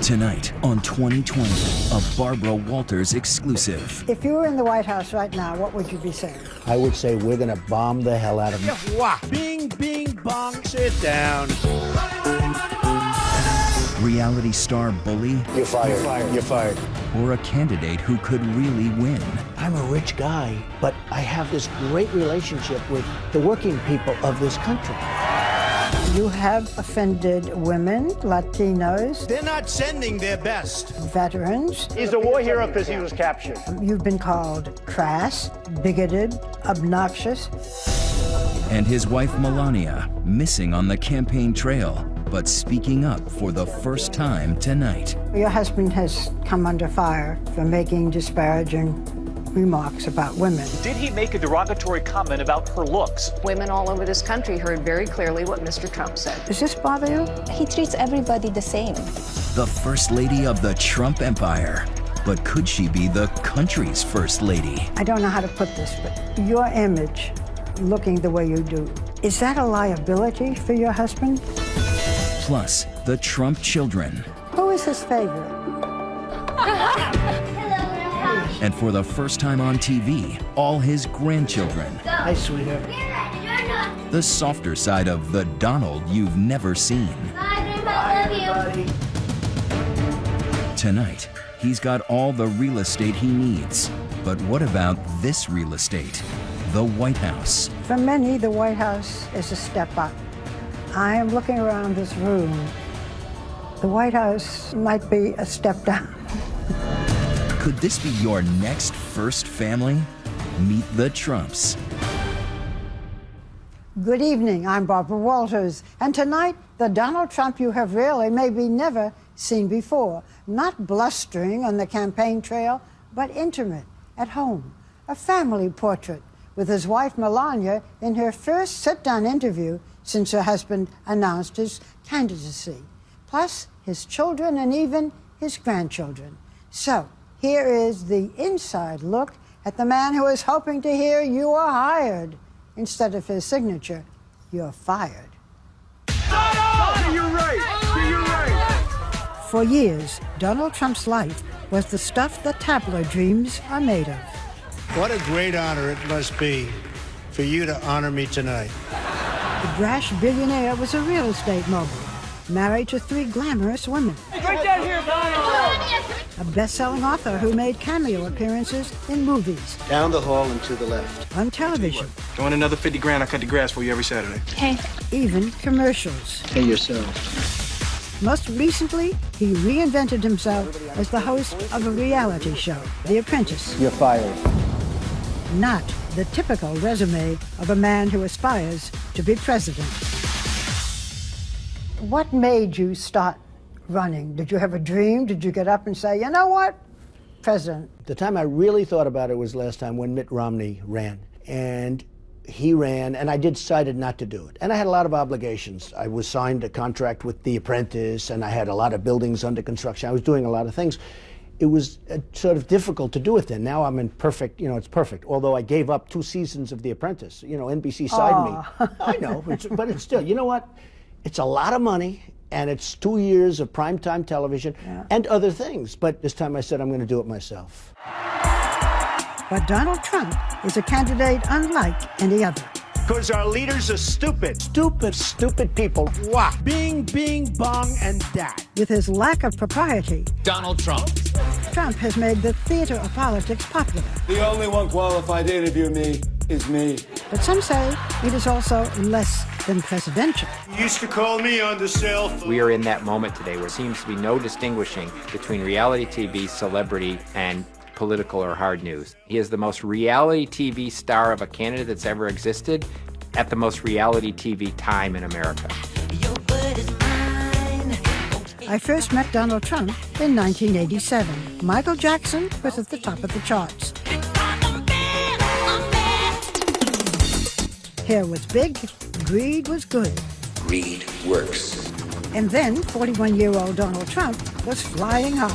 Tonight on 2020, a Barbara Walters exclusive. If you were in the White House right now, what would you be saying? I would say we're going to bomb the hell out of them. Bing, bing, bong, sit down. Reality star bully You're fired. You're fired. or a candidate who could really win. I'm a rich guy, but I have this great relationship with the working people of this country. You have offended women, Latinos, They're not sending their best. veterans. He's a war hero because he was captured. You've been called crass, bigoted, obnoxious. And his wife Melania, missing on the campaign trail, but speaking up for the first time tonight. Your husband has come under fire for making disparaging remarks about women. Did he make a derogatory comment about her looks? Women all over this country heard very clearly what Mr. Trump said. Does this bother you? He treats everybody the same. The first lady of the Trump empire. But could she be the country's first lady? I don't know how to put this, but your image, looking the way you do, is that a liability for your husband? Plus, the Trump children. Who is his favorite? And for the first time on TV, all his grandchildren. Hi, sweetheart. The softer side of the Donald you've never seen. Tonight, he's got all the real estate he needs. But what about this real estate? The White House. For many, the White House is a step up. I am looking around this room. The White House might be a step down. Could this be your next first family? Meet the Trumps. Good evening, I'm Barbara Walters, and tonight, the Donald Trump you have really, maybe never seen before. Not blustering on the campaign trail, but intimate, at home. A family portrait with his wife Melania in her first sit-down interview since her husband announced his candidacy. Plus, his children and even his grandchildren. So, here is the inside look at the man who is hoping to hear "you are hired" instead of his signature, "you're fired." You're right. For years, Donald Trump's life was the stuff that tabloid dreams are made of. What a great honor it must be for you to honor me tonight. The brash billionaire was a real estate mogul, married to 3 glamorous women. Right down here, A best-selling author who made cameo appearances in movies, Down the hall and to the left. on television, You want another 50 grand? I cut the grass for you every Saturday. Hey, even commercials. Pay yourself. Most recently, he reinvented himself as the host of a reality show, The Apprentice. You're fired. Not the typical resume of a man who aspires to be president. What made you start running? Did you have a dream? Did you get up and say, you know what, president? The time I really thought about it was last time when Mitt Romney ran. And he ran, and I decided not to do it. And I had a lot of obligations. I was signed a contract with The Apprentice, and I had a lot of buildings under construction. I was doing a lot of things. It was sort of difficult to do it then. Now I'm in perfect, it's perfect. Although I gave up 2 seasons of The Apprentice. NBC signed me. I know, but it's still, you know what? It's a lot of money, and it's 2 years of primetime television and other things. But this time I said I'm going to do it myself. But Donald Trump is a candidate unlike any other. Because our leaders are stupid. Stupid people. Wah. Bing, bing, bong, and that. With his lack of propriety, Donald Trump. Trump has made the theater of politics popular. The only one qualified to interview me is me. But some say it is also less than presidential. You used to call me on the cell phone. We are in that moment today where there seems to be no distinguishing between reality TV, celebrity, and political or hard news. He is the most reality TV star of a candidate that's ever existed at the most reality TV time in America. I first met Donald Trump in 1987. Michael Jackson was at the top of the charts. Hair was big, greed was good. Greed works. And then 41-year-old Donald Trump was flying high.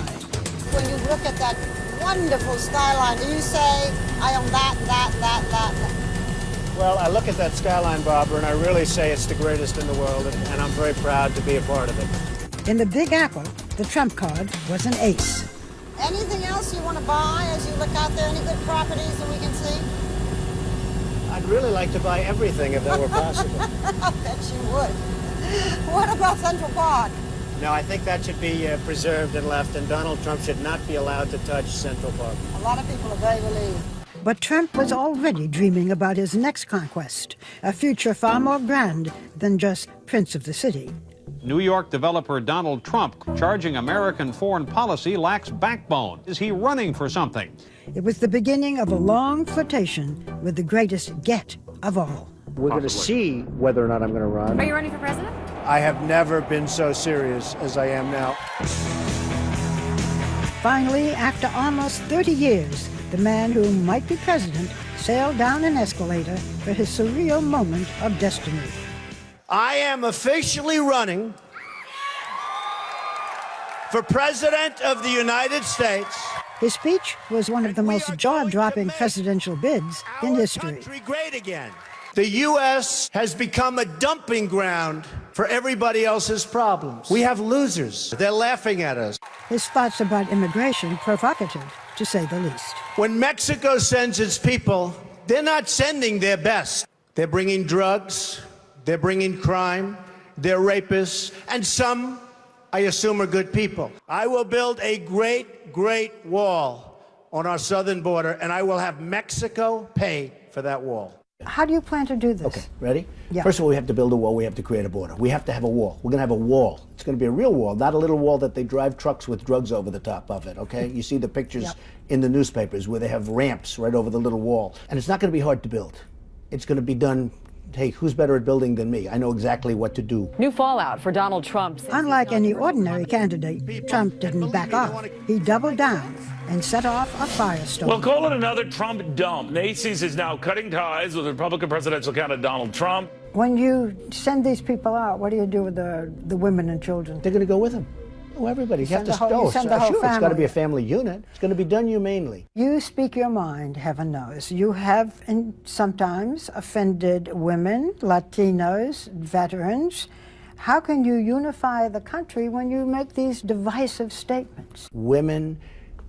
When you look at that wonderful skyline, do you say, I own that? Well, I look at that skyline, Barbara, and I really say it's the greatest in the world, and I'm very proud to be a part of it. In the Big Apple, the trump card was an ace. Anything else you want to buy as you look out there? Any good properties that we can see? I'd really like to buy everything if that were possible. I bet you would. What about Central Park? No, I think that should be preserved and left, and Donald Trump should not be allowed to touch Central Park. A lot of people are very relieved. But Trump was already dreaming about his next conquest, a future far more grand than just Prince of the City. New York developer Donald Trump charging American foreign policy lacks backbone. Is he running for something? It was the beginning of a long flirtation with the greatest get of all. We're going to see whether or not I'm going to run. Are you running for president? I have never been so serious as I am now. Finally, after almost 30 years, the man who might be president sailed down an escalator for his surreal moment of destiny. I am officially running for President of the United States. His speech was one of the most jaw-dropping presidential bids in history. Country great again. The U.S. has become a dumping ground for everybody else's problems. We have losers. They're laughing at us. His thoughts about immigration provocative, to say the least. When Mexico sends its people, they're not sending their best. They're bringing drugs, they're bringing crime, they're rapists, and some, I assume, are good people. I will build a great, great wall on our southern border, and I will have Mexico pay for that wall. How do you plan to do this? Okay, ready? Yeah. First of all, we have to build a wall. We have to create a border. We have to have a wall. We're going to have a wall. It's going to be a real wall, not a little wall that they drive trucks with drugs over the top of it, okay? You see the pictures in the newspapers where they have ramps right over the little wall. And it's not going to be hard to build. It's going to be done, hey, who's better at building than me? I know exactly what to do. New fallout for Donald Trump. Unlike any ordinary candidate, Trump didn't back off. He doubled down and set off a firestorm. Well, call it another Trump dump. Macy's is now cutting ties with Republican presidential candidate Donald Trump. When you send these people out, what do you do with the women and children? They're going to go with him. Oh, everybody. You have to you send the whole sure, family. It's got to be a family unit. It's going to be done humanely. You speak your mind, heaven knows. You have sometimes offended women, Latinos, veterans. How can you unify the country when you make these divisive statements? Women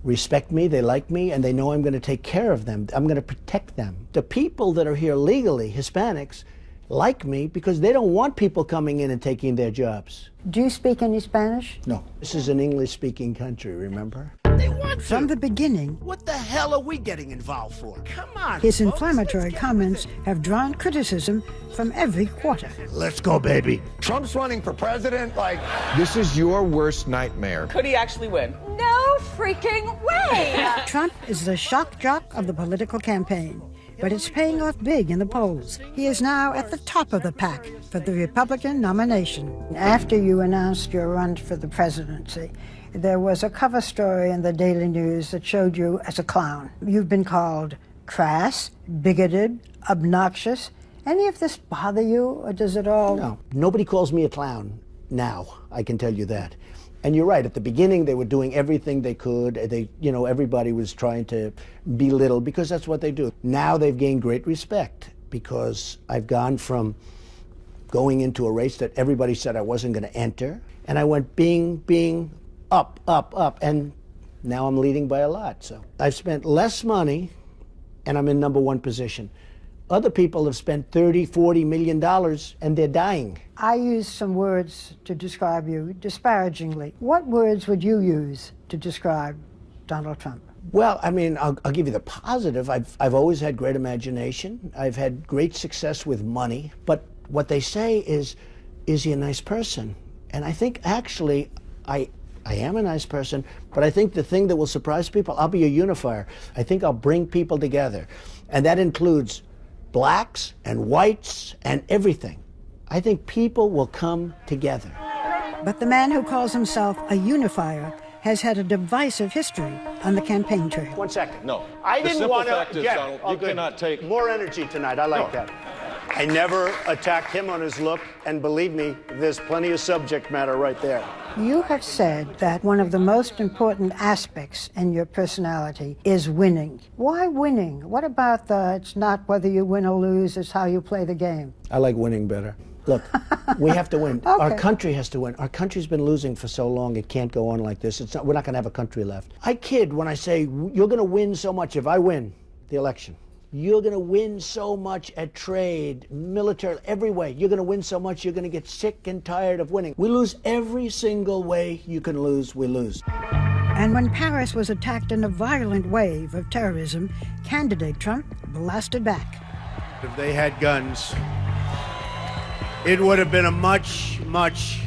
respect me, they like me, and they know I'm going to take care of them. I'm going to protect them. The people that are here legally, Hispanics, like me because they don't want people coming in and taking their jobs. Do you speak any Spanish? No. This is an English-speaking country, remember? They want to. From the beginning, what the hell are we getting involved for? Come on, his folks, inflammatory comments have drawn criticism from every quarter. Let's go, baby. Trump's running for president, like, this is your worst nightmare. Could he actually win? No freaking way! Trump is the shock jock of the political campaign, but it's paying off big in the polls. He is now at the top of the pack for the Republican nomination. After you announced your run for the presidency, there was a cover story in the Daily News that showed you as a clown. You've been called crass, bigoted, obnoxious. Any of this bother you, or does it all? No, nobody calls me a clown now, I can tell you that. And you're right, at the beginning they were doing everything they could. Everybody was trying to belittle because that's what they do. Now they've gained great respect because I've gone from going into a race that everybody said I wasn't going to enter, and I went bing, up, and now I'm leading by a lot. So I've spent less money and I'm in #1 position. Other people have spent $30, $40 million and they're dying. I used some words to describe you disparagingly. What words would you use to describe Donald Trump? Well, I mean, I'll give you the positive. I've always had great imagination. I've had great success with money. But what they say is he a nice person? And I think actually I am a nice person, but I think the thing that will surprise people, I'll be a unifier. I think I'll bring people together. And that includes blacks and whites and everything. I think people will come together. But the man who calls himself a unifier has had a divisive history on the campaign trail. 1 second. No. I The didn't simple want fact to is, Donald, you cannot take more energy tonight. I like that. I never attacked him on his look, and believe me, there's plenty of subject matter right there. You have said that one of the most important aspects in your personality is winning. Why winning? What about it's not whether you win or lose, it's how you play the game? I like winning better. Look, we have to win. Okay. Our country has to win. Our country's been losing for so long, it can't go on like this. We're not going to have a country left. I kid when I say you're going to win so much if I win the election. You're going to win so much at trade, military, every way. You're going to win so much, you're going to get sick and tired of winning. We lose every single way you can lose, we lose. And when Paris was attacked in a violent wave of terrorism, candidate Trump blasted back. If they had guns, it would have been a much, much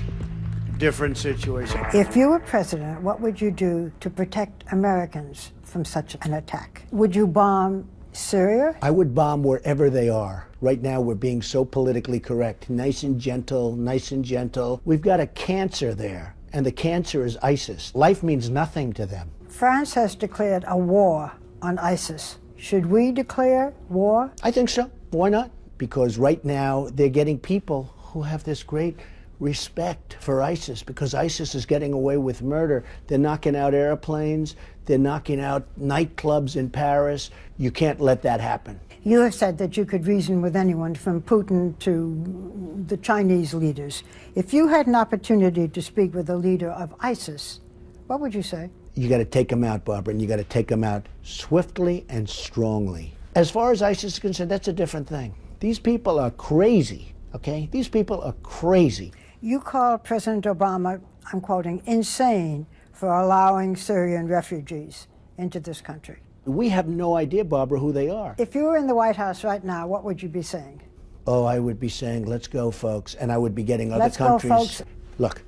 different situation. If you were president, what would you do to protect Americans from such an attack? Would you bomb Syria? I would bomb wherever they are. Right now, we're being so politically correct. Nice and gentle, nice and gentle. We've got a cancer there, and the cancer is ISIS. Life means nothing to them. France has declared a war on ISIS. Should we declare war? I think so. Why not? Because right now, they're getting people who have this great respect for ISIS, because ISIS is getting away with murder. They're knocking out airplanes. They're knocking out nightclubs in Paris. You can't let that happen. You have said that you could reason with anyone from Putin to the Chinese leaders. If you had an opportunity to speak with a leader of ISIS, what would you say? You got to take them out, Barbara, and you got to take them out swiftly and strongly. As far as ISIS is concerned, that's a different thing. These people are crazy, okay? These people are crazy. You called President Obama, I'm quoting, insane for allowing Syrian refugees into this country. We have no idea, Barbara, who they are. If you were in the White House right now, what would you be saying? Oh, I would be saying, let's go, folks. And I would be getting other Let's countries. go, folks. Look,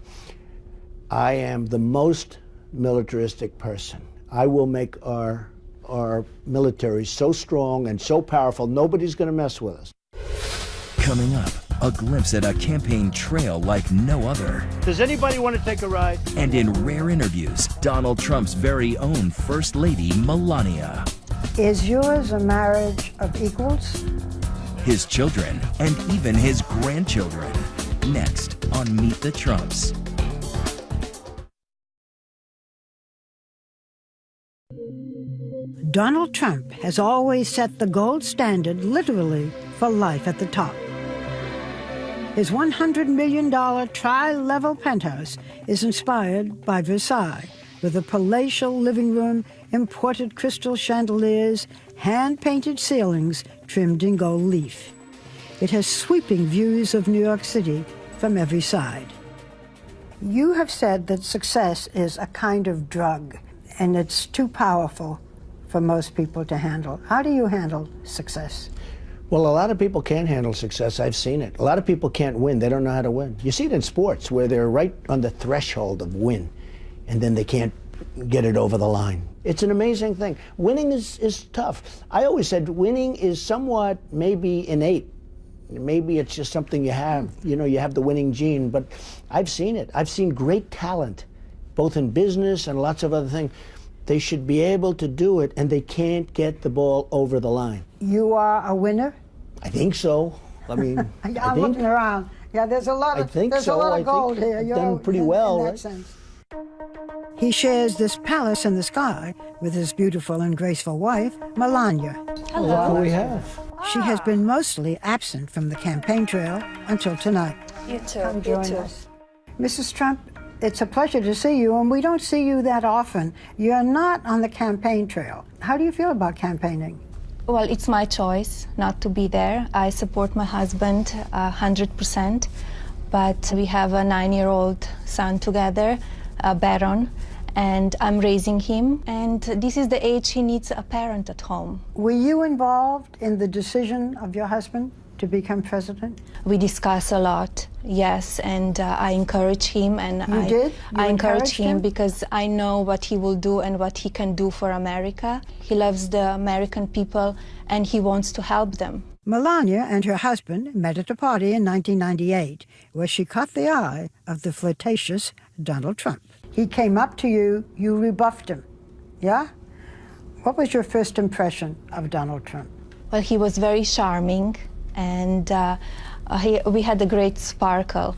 I am the most militaristic person. I will make our military so strong and so powerful, nobody's going to mess with us. Coming up, a glimpse at a campaign trail like no other. Does anybody want to take a ride? And in rare interviews, Donald Trump's very own First Lady, Melania. Is yours a marriage of equals? His children, and even his grandchildren. Next on Meet the Trumps. Donald Trump has always set the gold standard, literally, for life at the top. His $100 million tri-level penthouse is inspired by Versailles, with a palatial living room, imported crystal chandeliers, hand-painted ceilings trimmed in gold leaf. It has sweeping views of New York City from every side. You have said that success is a kind of drug, and it's too powerful for most people to handle. How do you handle success? Well, a lot of people can't handle success. I've seen it. A lot of people can't win. They don't know how to win. You see it in sports where they're right on the threshold of win, and then they can't get it over the line. It's an amazing thing. Winning is tough. I always said winning is somewhat maybe innate. Maybe it's just something you have. You know, you have the winning gene, but I've seen it. I've seen great talent, both in business and lots of other things. They should be able to do it, and they can't get the ball over the line. You are a winner? I think so. I mean, I'm looking around. Yeah, there's a lot of gold here. You've done pretty well, in right? that sense. He shares this palace in the sky with his beautiful and graceful wife, Melania. Hello. Look who we have. She has been mostly absent from the campaign trail until tonight. You too. Come join us. Mrs. Trump, it's a pleasure to see you, and we don't see you that often. You're not on the campaign trail. How do you feel about campaigning? Well, it's my choice not to be there. I support my husband 100%, but we have a 9-year-old son together, Baron, and I'm raising him, and this is the age he needs a parent at home. Were you involved in the decision of your husband to become president? We discuss a lot, yes, and I encourage him, and I encourage him because I know what he will do and what he can do for America. He loves the American people, and he wants to help them. Melania and her husband met at a party in 1998, where she caught the eye of the flirtatious Donald Trump. He came up to you, you rebuffed him, yeah? What was your first impression of Donald Trump? Well, he was very charming, and we had a great sparkle.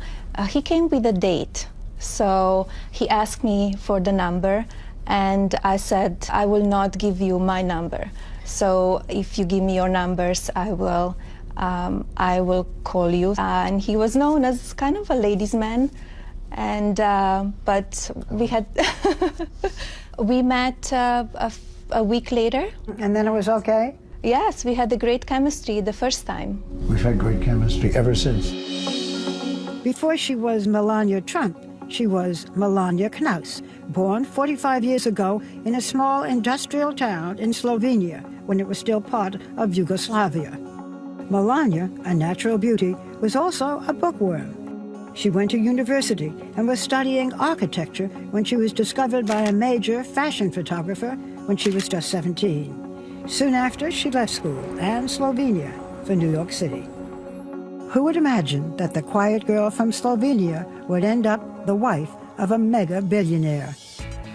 He came with a date, so he asked me for the number, and I said, I will not give you my number. So if you give me your numbers, I will I will call you. And he was known as kind of a ladies' man. And but we had we met a week later. And then it was okay? Yes, we had a great chemistry the first time. We've had great chemistry ever since. Before she was Melania Trump, she was Melania Knaus, born 45 years ago in a small industrial town in Slovenia when it was still part of Yugoslavia. Melania, a natural beauty, was also a bookworm. She went to university and was studying architecture when she was discovered by a major fashion photographer when she was just 17. Soon after, she left school and Slovenia for New York City. Who would imagine that the quiet girl from Slovenia would end up the wife of a mega billionaire?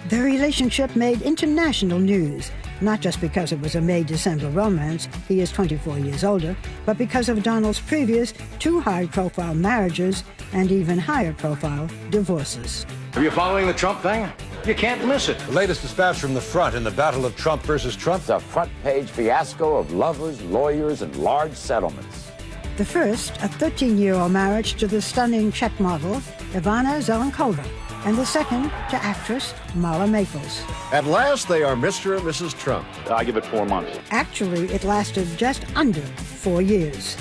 Their relationship made international news, not just because it was a May-December romance, he is 24 years older, but because of Donald's previous 2 high-profile marriages and even higher-profile divorces. Are you following the Trump thing? You can't miss it. The latest dispatch from the front in the battle of Trump versus Trump. A front-page fiasco of lovers, lawyers, and large settlements. The first, a 13-year-old marriage to the stunning Czech model, Ivana Zelenkova, and the second to actress Mala Maples. At last, they are Mr. and Mrs. Trump. I give it 4 months. Actually, it lasted just under 4 years.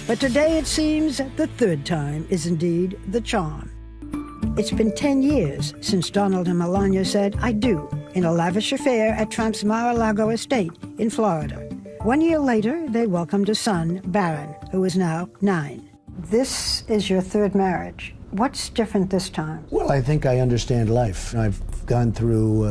But today it seems the third time is indeed the charm. It's been 10 years since Donald and Melania said "I do" in a lavish affair at Trump's Mar-a-Lago estate in Florida. 1 year later, they welcomed a son, Barron, who is now 9. This is your third marriage. What's different this time? Well, I think I understand life. I've gone through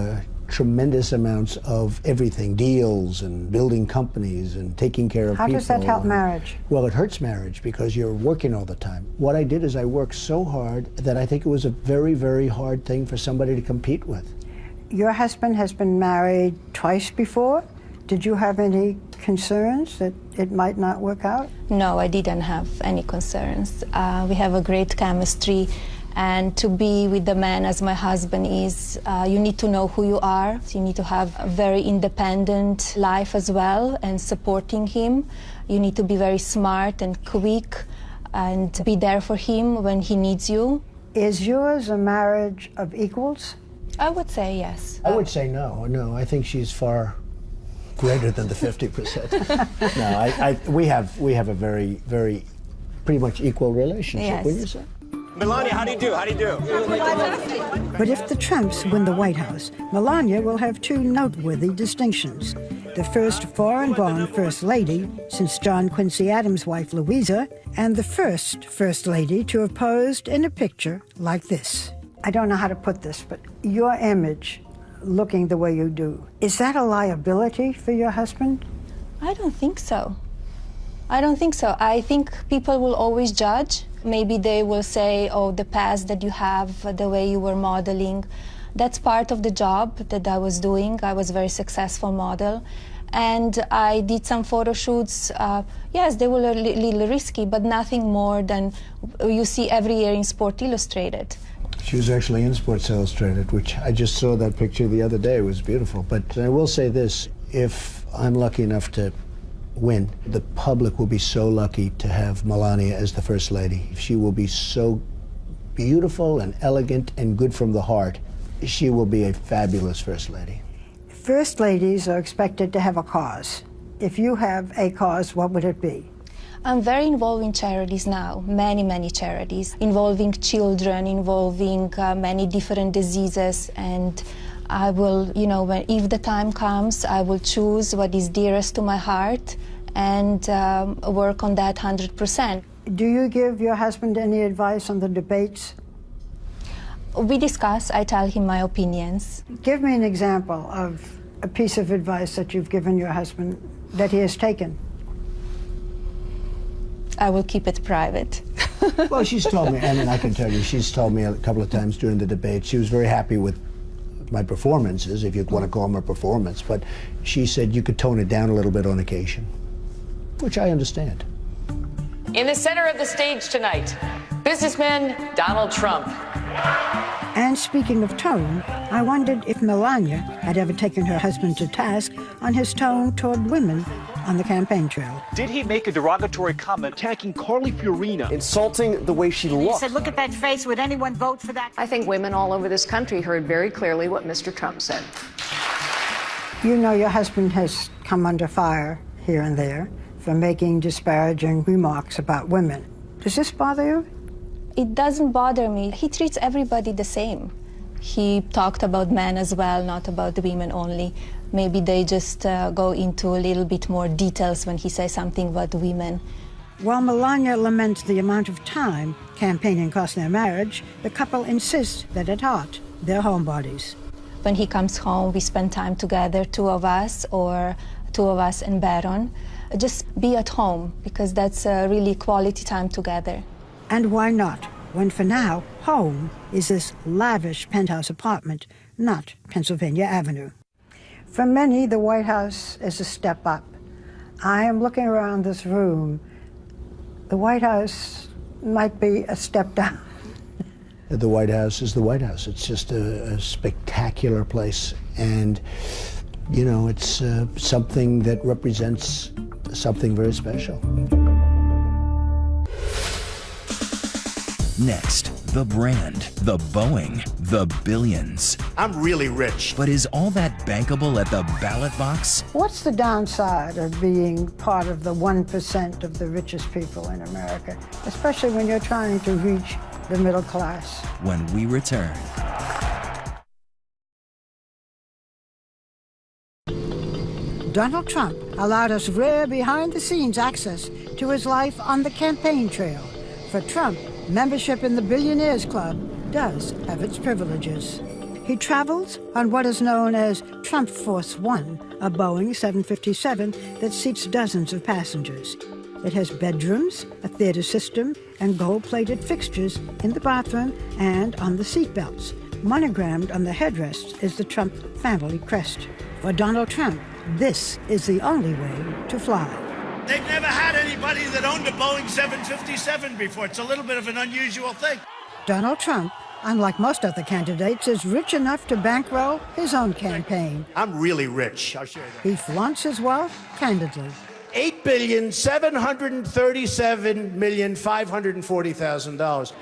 tremendous amounts of everything, deals and building companies and taking care of people. How does that help marriage? Well, it hurts marriage because you're working all the time. What I did is I worked so hard that I think it was a very, very hard thing for somebody to compete with. Your husband has been married twice before. Did you have any concerns that it might not work out? No, I didn't have any concerns. We have a great chemistry, and to be with the man as my husband is, you need to know who you are. You need to have a very independent life as well, and supporting him. You need to be very smart and quick and be there for him when he needs you. Is yours a marriage of equals? I would say yes. I would say no. No, I think she's far greater than the 50%. No, we have a very, very, pretty much equal relationship, yes. Wouldn't you say? Melania, how do you do? How do you do? But if the Trumps win the White House, Melania will have 2 noteworthy distinctions. The first foreign-born First Lady since John Quincy Adams' wife Louisa, and the first First Lady to have posed in a picture like this. I don't know how to put this, but your image, looking the way you do, is that a liability for your husband? I don't think so. I don't think so. I think people will always judge. Maybe they will say, oh, the past that you have, the way you were modeling. That's part of the job that I was doing. I was a very successful model. And I did some photo shoots. Yes, they were a little risky, but nothing more than you see every year in Sport Illustrated. She was actually in Sports Illustrated, which I just saw that picture the other day. It was beautiful. But I will say this, if I'm lucky enough to win, the public will be so lucky to have Melania as the First Lady. She will be so beautiful and elegant and good from the heart. She will be a fabulous First Lady. First Ladies are expected to have a cause. If you have a cause, what would it be? I'm very involved in charities now, many charities, involving children, involving many different diseases, and I will, if the time comes, I will choose what is dearest to my heart and work on that 100%. Do you give your husband any advice on the debates? We discuss, I tell him my opinions. Give me an example of a piece of advice that you've given your husband that he has taken. I will keep it private. Well, she's told me, and I can tell you, she's told me a couple of times during the debate, she was very happy with my performances, if you want to call them a performance, but she said you could tone it down a little bit on occasion, which I understand. In the center of the stage tonight, businessman Donald Trump. And speaking of tone, I wondered if Melania had ever taken her husband to task on his tone toward women on the campaign trail. Did he make a derogatory comment attacking Carly Fiorina? Insulting the way she looks. He said, look at that face. Would anyone vote for that? I think women all over this country heard very clearly what Mr. Trump said. You know your husband has come under fire here and there for making disparaging remarks about women. Does this bother you? It doesn't bother me. He treats everybody the same. He talked about men as well, not about the women only. Maybe they just go into a little bit more details when he says something about the women. While Melania laments the amount of time campaigning cost their marriage, the couple insists that at heart, they're homebodies. When he comes home, we spend time together, two of us and Baron. Just be at home, because that's really quality time together. And why not, when for now, home is this lavish penthouse apartment, not Pennsylvania Avenue. For many, the White House is a step up. I am looking around this room. The White House might be a step down. The White House is the White House. It's just a spectacular place. And, you know, it's something that represents something very special. Next, the brand, the Boeing, the billions. I'm really rich. But is all that bankable at the ballot box? What's the downside of being part of the 1% of the richest people in America, especially when you're trying to reach the middle class? When we return. Donald Trump allowed us rare behind-the-scenes access to his life on the campaign trail. For Trump, membership in the Billionaires Club does have its privileges. He travels on what is known as Trump Force One, a Boeing 757 that seats dozens of passengers. It has bedrooms, a theater system, and gold-plated fixtures in the bathroom and on the seatbelts. Monogrammed on the headrests is the Trump family crest. For Donald Trump, this is the only way to fly. They've never had anybody that owned a Boeing 757 before. It's a little bit of an unusual thing. Donald Trump, unlike most other candidates, is rich enough to bankroll his own campaign. I'm really rich, I'll show you that. He flaunts his wealth candidly. $8,737,540,000.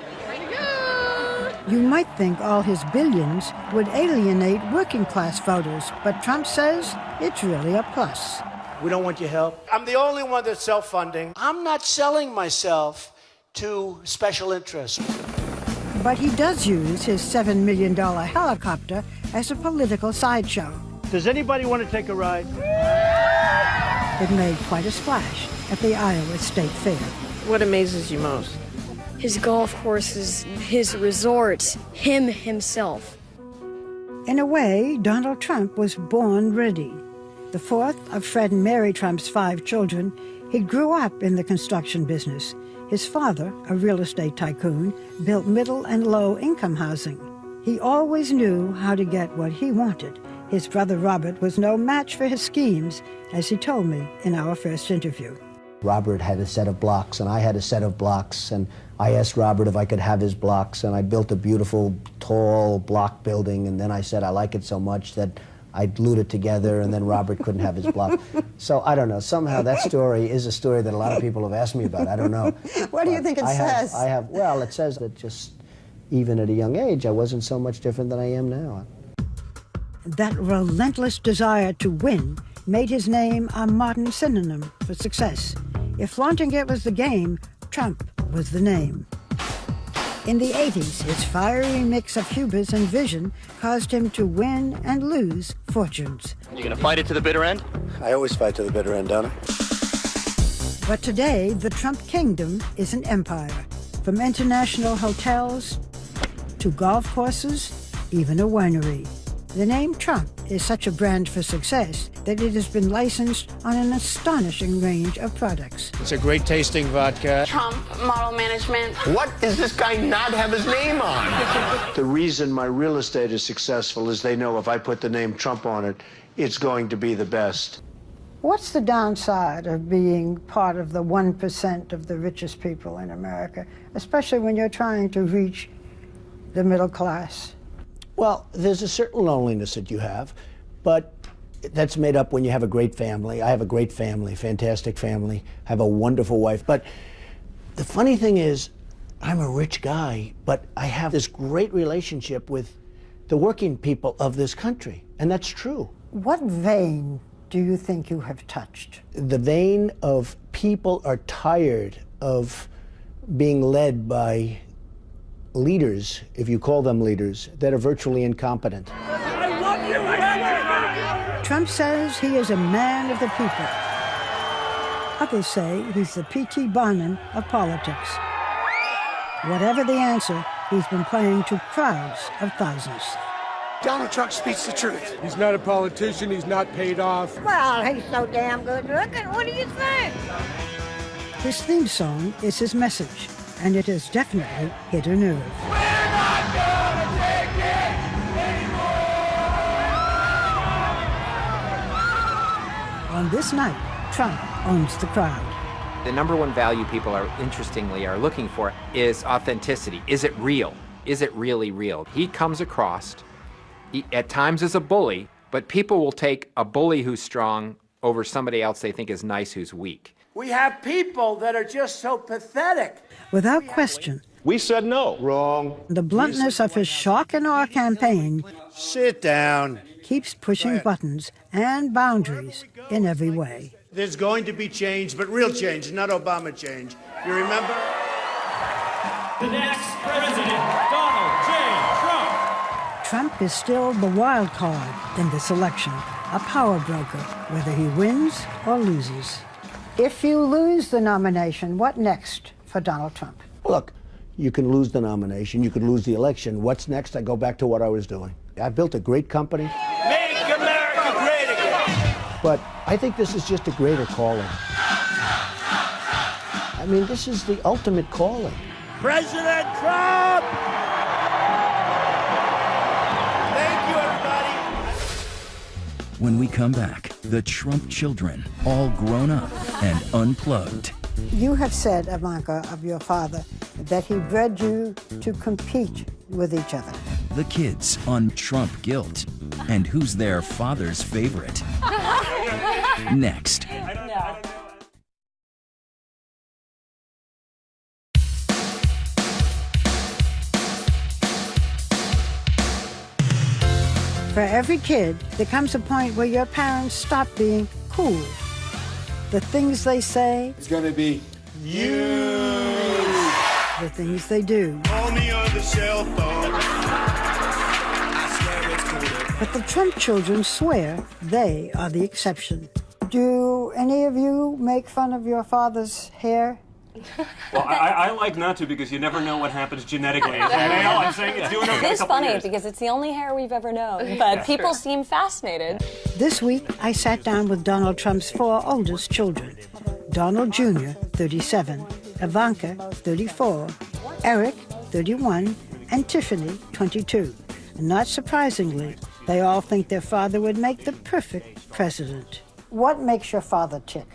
You might think all his billions would alienate working-class voters, but Trump says it's really a plus. We don't want your help. I'm the only one that's self-funding. I'm not selling myself to special interests. But he does use his $7 million helicopter as a political sideshow. Does anybody want to take a ride? It made quite a splash at the Iowa State Fair. What amazes you most? His golf courses, his resorts, him himself. In a way, Donald Trump was born ready. The fourth of Fred and Mary Trump's 5 children, he grew up in the construction business. His father, a real estate tycoon, built middle and low-income housing. He always knew how to get what he wanted. His brother Robert was no match for his schemes, as he told me in our first interview. Robert had a set of blocks, and I had a set of blocks, and I asked Robert if I could have his blocks, and I built a beautiful, tall block building, and then I said I like it so much that I glued it together, and then Robert couldn't have his block. So I don't know. Somehow that story is a story that a lot of people have asked me about. I don't know. What do you think it says? Well, it says that just even at a young age, I wasn't so much different than I am now. That relentless desire to win made his name a modern synonym for success. If flaunting it was the game, Trump was the name. In the 80s, his fiery mix of hubris and vision caused him to win and lose fortunes. You gonna fight it to the bitter end? I always fight to the bitter end, don't I? But today, the Trump kingdom is an empire. From international hotels to golf courses, even a winery. The name Trump is such a brand for success that it has been licensed on an astonishing range of products. It's a great tasting vodka. Trump Model Management. What does this guy not have his name on? The reason my real estate is successful is they know if I put the name Trump on it, it's going to be the best. What's the downside of being part of the 1% of the richest people in America, especially when you're trying to reach the middle class? Well, there's a certain loneliness that you have, but that's made up when you have a great family. I have a great family, fantastic family. I have a wonderful wife. But the funny thing is, I'm a rich guy, but I have this great relationship with the working people of this country, and that's true. What vein do you think you have touched? The vein of people are tired of being led by leaders, if you call them leaders, that are virtually incompetent. I love you! Trump says he is a man of the people. Others say he's the P.T. Barnum of politics. Whatever the answer, he's been playing to crowds of thousands. Donald Trump speaks the truth. He's not a politician. He's not paid off. Well, he's so damn good looking. What do you think? His theme song is his message, and it has definitely hit a nerve. On this night, Trump owns the crowd. The number one value people interestingly are looking for is authenticity. Is it real? Is it really real? He comes across, at times as a bully, but people will take a bully who's strong over somebody else they think is nice who's weak. We have people that are just so pathetic. Without question, we said no. Wrong. the bluntness of his shock and awe campaign Sit down. keeps pushing buttons and boundaries in every way. There's going to be change, but real change, not Obama change. You remember? The next president, Donald J. Trump. Trump is still the wild card in this election, a power broker, whether he wins or loses. If you lose the nomination, what next for Donald Trump? Look, you can lose the nomination, you could lose the election. What's next? I go back to what I was doing. I built a great company. Make America great again. But I think this is just a greater calling. I mean, this is the ultimate calling. President Trump! Thank you, everybody. When we come back, the Trump children, all grown up and unplugged. You have said, Ivanka, of your father, that he bred you to compete with each other. The kids on Trump guilt and who's their father's favorite. Next. For every kid, there comes a point where your parents stop being cool. The things they say, It's gonna be you. the things they do. On the other cell phone. But the Trump children swear they are the exception. Do any of you make fun of your father's hair? Well, I like not to because you never know what happens genetically. I'm saying it's doing okay. It is funny because it's the only hair we've ever known, but people seem fascinated. This week, I sat down with Donald Trump's 4 oldest children. Donald Jr., 37, Ivanka, 34, Eric, 31, and Tiffany, 22. Not surprisingly, they all think their father would make the perfect president. What makes your father tick?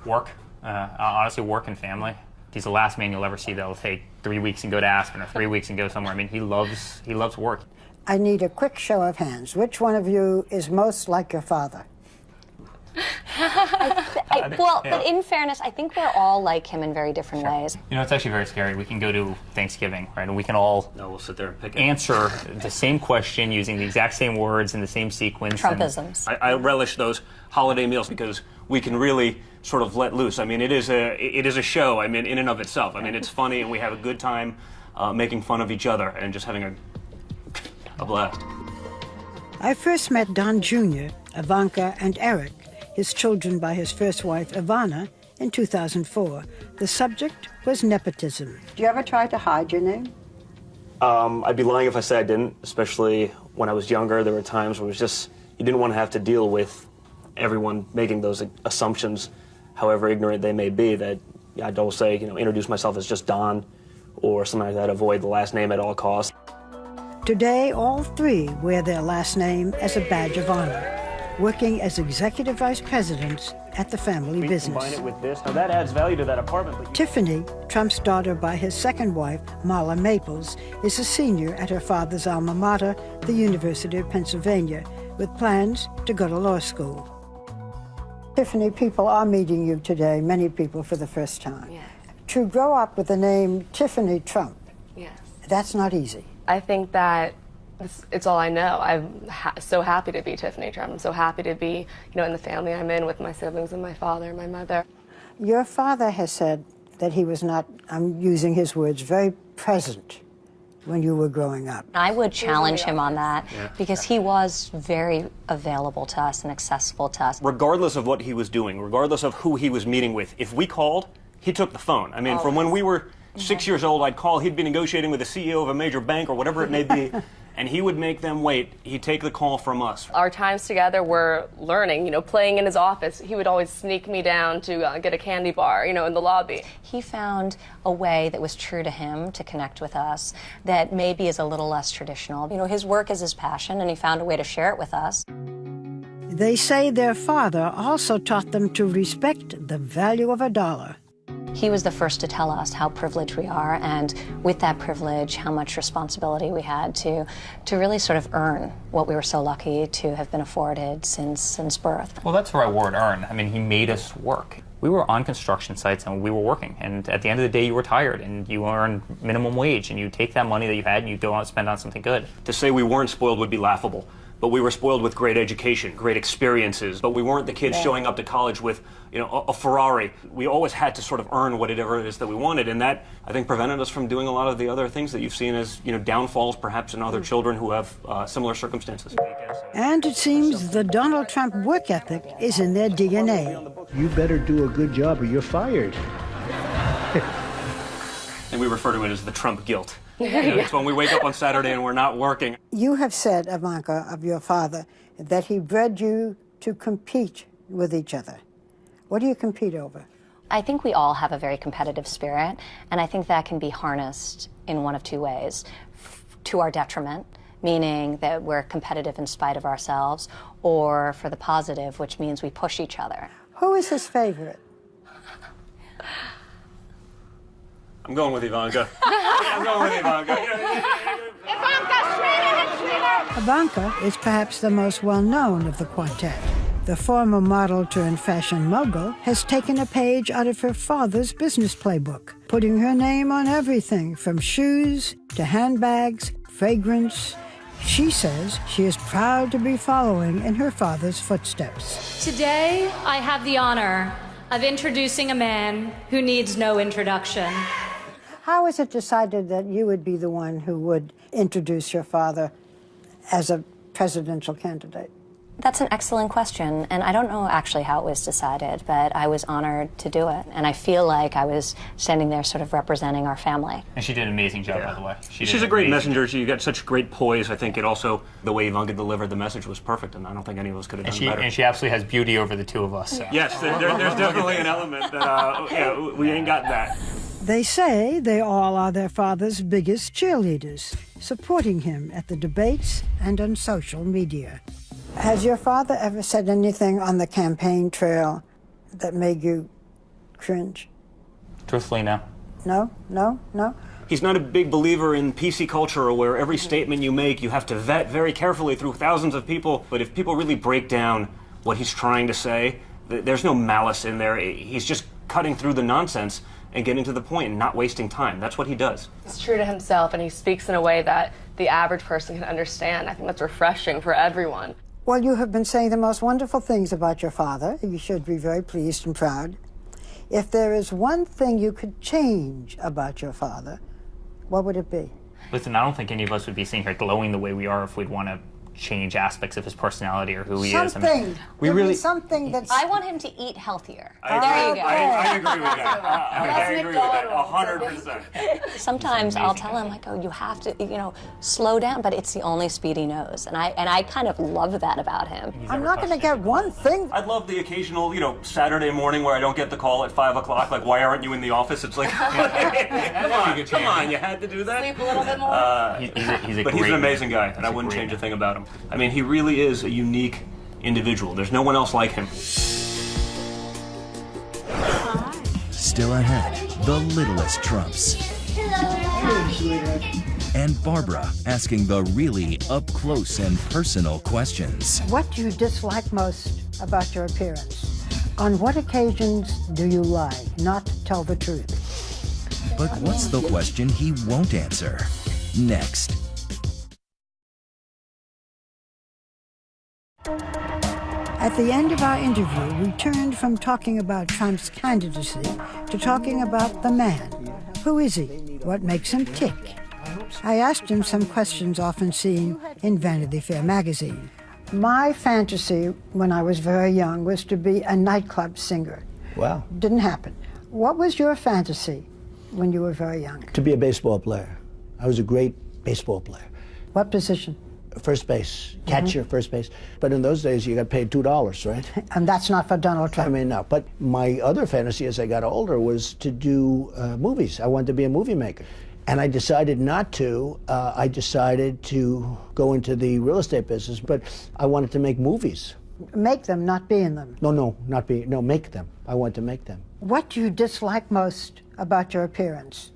Work. Honestly, work and family. He's the last man you'll ever see that'll take 3 weeks and go to Aspen or 3 weeks and go somewhere. I mean, he loves work. I need a quick show of hands. Which one of you is most like your father? But in fairness, I think we're all like him in very different ways. You know, it's actually very scary. We can go to Thanksgiving, right, and we can all we'll sit there and pick answer the same question using the exact same words in the same sequence. Trumpisms. I relish those holiday meals because we can really sort of let loose. I mean, it is a show. I mean, in and of itself. I mean, it's funny and we have a good time making fun of each other and just having a blast. I first met Don Jr., Ivanka, and Eric, his children by his first wife, Ivana, in 2004. The subject was nepotism. Do you ever try to hide your name? I'd be lying if I said I didn't, especially when I was younger. There were times where it was just, you didn't want to have to deal with everyone making those assumptions, however ignorant they may be, that I'd always say, introduce myself as just Don or something like that, avoid the last name at all costs. Today, all 3 wear their last name as a badge of honor, working as executive vice presidents at the family business. Combine it with this. Now that adds value to that apartment. Tiffany, Trump's daughter by his second wife, Marla Maples, is a senior at her father's alma mater, the University of Pennsylvania, with plans to go to law school. Tiffany, people are meeting you today, many people for the first time. Yes. To grow up with the name Tiffany Trump, Yes. that's not easy. I think that it's all I know. I'm so happy to be Tiffany Trump. I'm so happy to be, in the family I'm in with my siblings and my father and my mother. Your father has said that he was not, I'm using his words, very present when you were growing up. I would challenge him on that because he was very available to us and accessible to us. Regardless of what he was doing, regardless of who he was meeting with, if we called, he took the phone. I mean, from when we were 6 years old, I'd call, he'd be negotiating with the CEO of a major bank or whatever it may be, and he would make them wait. He'd take the call from us. Our times together were learning, playing in his office. He would always sneak me down to get a candy bar, in the lobby. He found a way that was true to him to connect with us that maybe is a little less traditional. His work is his passion, and he found a way to share it with us. They say their father also taught them to respect the value of a dollar. He was the first to tell us how privileged we are, and with that privilege, how much responsibility we had to really sort of earn what we were so lucky to have been afforded since birth. Well, that's the right word, earn. I mean, he made us work. We were on construction sites and we were working, and at the end of the day you were tired and you earned minimum wage, and you take that money that you had and you go out and spend on something good. To say we weren't spoiled would be laughable. But we were spoiled with great education, great experiences. But we weren't the kids showing up to college with, a Ferrari. We always had to sort of earn whatever it is that we wanted, and that, I think, prevented us from doing a lot of the other things that you've seen as, downfalls, perhaps, in other children who have similar circumstances. And it seems the Donald Trump work ethic is in their DNA. You better do a good job or you're fired. And we refer to it as the Trump guilt. It's when we wake up on Saturday and we're not working. You have said, Ivanka, of your father, that he bred you to compete with each other. What do you compete over? I think we all have a very competitive spirit, and I think that can be harnessed in one of two ways. To our detriment, meaning that we're competitive in spite of ourselves, or for the positive, which means we push each other. Who is his favorite? I'm going with Ivanka. I'm going with Ivanka. Ivanka is perhaps the most well-known of the quartet. The former model-turned-fashion mogul has taken a page out of her father's business playbook, putting her name on everything from shoes to handbags, fragrance. She says she is proud to be following in her father's footsteps. Today, I have the honor of introducing a man who needs no introduction. How was it decided that you would be the one who would introduce your father as a presidential candidate? That's an excellent question, and I don't know actually how it was decided, but I was honored to do it, and I feel like I was standing there sort of representing our family. And she did an amazing job, by the way. She's a great messenger. She got such great poise. I think it also, the way Ivanka delivered the message was perfect, and I don't think any of us could have done better. And she absolutely has beauty over the two of us. So. Yes, there's definitely an element that, we ain't got that. They say they all are their father's biggest cheerleaders, supporting him at the debates and on social media. Has your father ever said anything on the campaign trail that made you cringe? Truthfully, no. No? He's not a big believer in PC culture where every statement you make you have to vet very carefully through thousands of people. But if people really break down what he's trying to say, there's no malice in there. He's just cutting through the nonsense and getting to the point and not wasting time. That's what he does. He's true to himself, and he speaks in a way that the average person can understand. I think that's refreshing for everyone. Well, you have been saying the most wonderful things about your father. You should be very pleased and proud. If there is one thing you could change about your father, what would it be? Listen, I don't think any of us would be sitting here glowing the way we are if we'd want to change aspects of his personality or who he is. I mean, something that's... I want him to eat healthier. I agree with that. I agree with that 100%. Sometimes I'll tell him, like, oh, you have to, slow down, but it's the only speed he knows. And I kind of love that about him. I'm not going to get one thing. I'd love the occasional, Saturday morning where I don't get the call at 5 o'clock, like, why aren't you in the office? It's like, come on, you had to do that? Sleep a little bit more? But he's an amazing guy, and I wouldn't change a thing about him. I mean, he really is a unique individual. There's no one else like him. Still ahead, the littlest Trumps. and Barbara asking the really up-close and personal questions. What do you dislike most about your appearance? On what occasions do you lie, not tell the truth? But what's the question he won't answer? Next. At the end of our interview, we turned from talking about Trump's candidacy to talking about the man. Who is he? What makes him tick? I asked him some questions often seen in Vanity Fair magazine. My fantasy when I was very young was to be a nightclub singer. Wow. Didn't happen. What was your fantasy when you were very young? To be a baseball player. I was a great baseball player. What position? First base, catcher, first base. But in those days, you got paid $2, right? And that's not for Donald Trump. I mean, no. But my other fantasy as I got older was to do movies. I wanted to be a movie maker. And I decided not to. I decided to go into the real estate business, but I wanted to make movies. Make them, not be in them. No, make them. I want to make them. What do you dislike most about your appearance?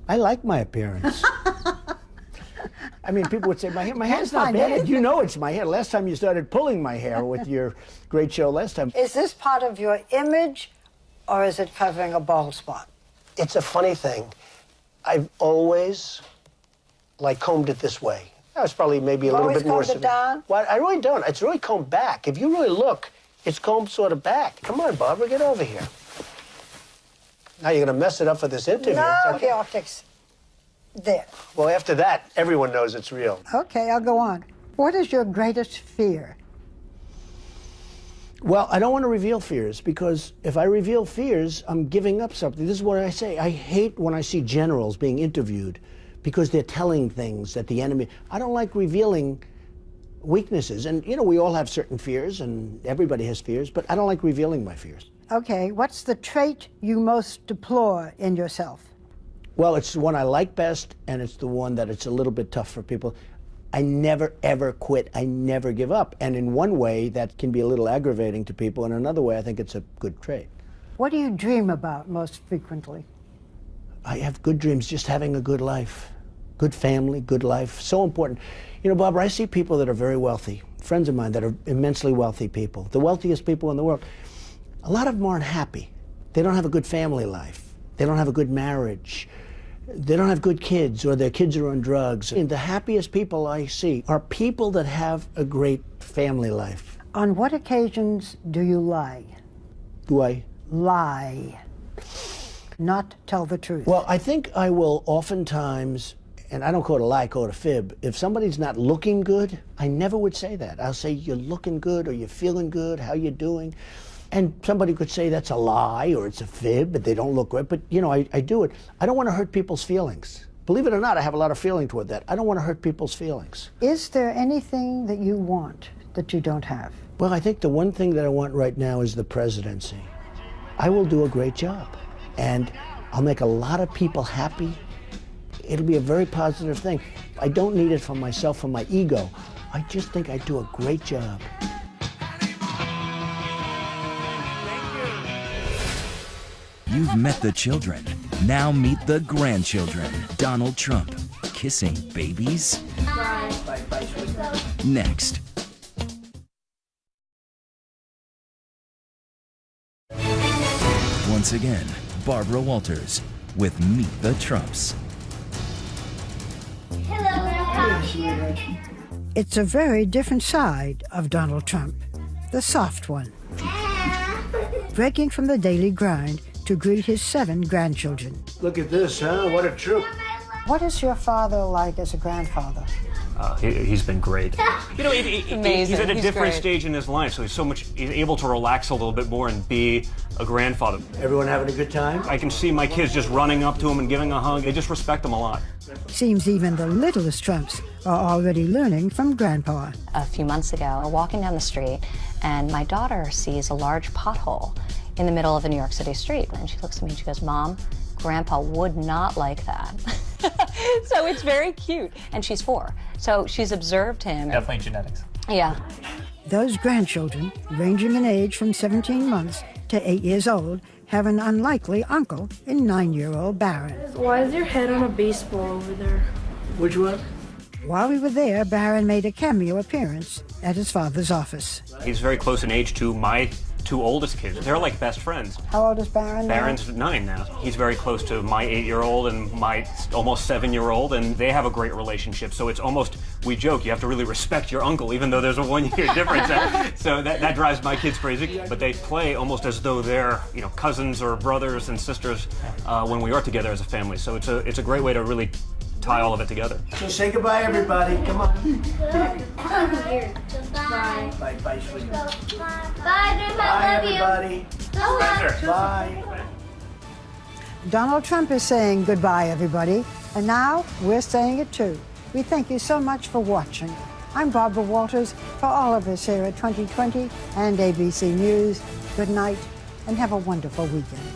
I like my appearance. I mean, people would say, my hair's not find bad. anything. You know it's my hair. Last time you started pulling my hair with your great show last time. Is this part of your image, or is it covering a bald spot? It's a funny thing. I've always, combed it this way. That was probably maybe a little bit more... Always combed it down? Well, I really don't. It's really combed back. If you really look, it's combed sort of back. Come on, Barbara, get over here. Now you're going to mess it up for this interview. No, It's okay. the optics. There. Well, after that, everyone knows it's real. Okay, I'll go on. What is your greatest fear? Well, I don't want to reveal fears, because if I reveal fears, I'm giving up something. This is what I say. I hate when I see generals being interviewed because they're telling things that the enemy... I don't like revealing weaknesses. And, you know, we all have certain fears, and everybody has fears, but I don't like revealing my fears. Okay, what's the trait you most deplore in yourself? Well, it's the one I like best, and it's the one that it's a little bit tough for people. I never, ever quit. I never give up. And in one way, that can be a little aggravating to people. In another way, I think it's a good trait. What do you dream about most frequently? I have good dreams, just having a good life. Good family, good life. So important. You know, Barbara, I see people that are very wealthy, friends of mine that are immensely wealthy people, the wealthiest people in the world. A lot of them aren't happy. They don't have a good family life. They don't have a good marriage. They don't have good kids, or their kids are on drugs. And the happiest people I see are people that have a great family life. On what occasions do you lie? Do I? Lie. Not tell the truth. Well, I think I will oftentimes, and I don't call it a lie, I call it a fib. If somebody's not looking good, I never would say that. I'll say, you're looking good, or you're feeling good, how you doing? And somebody could say that's a lie or it's a fib, but they don't look good. But, you know, I do it. I don't want to hurt people's feelings. Believe it or not, I have a lot of feeling toward that. I don't want to hurt people's feelings. Is there anything that you want that you don't have? Well, I think the one thing that I want right now is the presidency. I will do a great job, and I'll make a lot of people happy. It'll be a very positive thing. I don't need it for myself, for my ego. I just think I do a great job. You've met the children. Now meet the grandchildren. Donald Trump kissing babies? Next. Once again, Barbara Walters with Meet the Trumps. It's a very different side of Donald Trump, the soft one. Breaking from the daily grind to greet his 7 grandchildren. Look at this, huh? What a troop. What is your father like as a grandfather? He's been great. You know, he's at a different great. stage in his life, so he's able to relax a little bit more and be a grandfather. Everyone having a good time? I can see my kids just running up to him and giving a hug. They just respect him a lot. Seems even the littlest Trumps are already learning from Grandpa. A few months ago, we're walking down the street, and my daughter sees a large pothole in the middle of a New York City street. And she looks at me and she goes, "Mom, Grandpa would not like that." So it's very cute. And she's 4. So she's observed him. Definitely genetics. Yeah. Those grandchildren, ranging in age from 17 months to 8 years old, have an unlikely uncle in 9-year-old Barron. Why is your head on a baseball over there? Which one? While we were there, Barron made a cameo appearance at his father's office. He's very close in age to my two oldest kids. They're like best friends. How old is Barron now? Barron's 9 now. He's very close to my 8-year-old and my almost 7-year-old, and they have a great relationship. So it's almost, we joke, you have to really respect your uncle, even though there's a 1-year difference. So that drives my kids crazy. But they play almost as though they're, you know, cousins or brothers and sisters when we are together as a family. So it's a great way to really tie all of it together. So say goodbye, everybody. Come on. Bye. Bye, bye, sweetie. Bye, Grandpa. Bye, Love you. everybody. Bye. Donald Trump is saying goodbye, everybody. And now we're saying it too. We thank you so much for watching. I'm Barbara Walters. For all of us here at 2020 and ABC News, good night and have a wonderful weekend.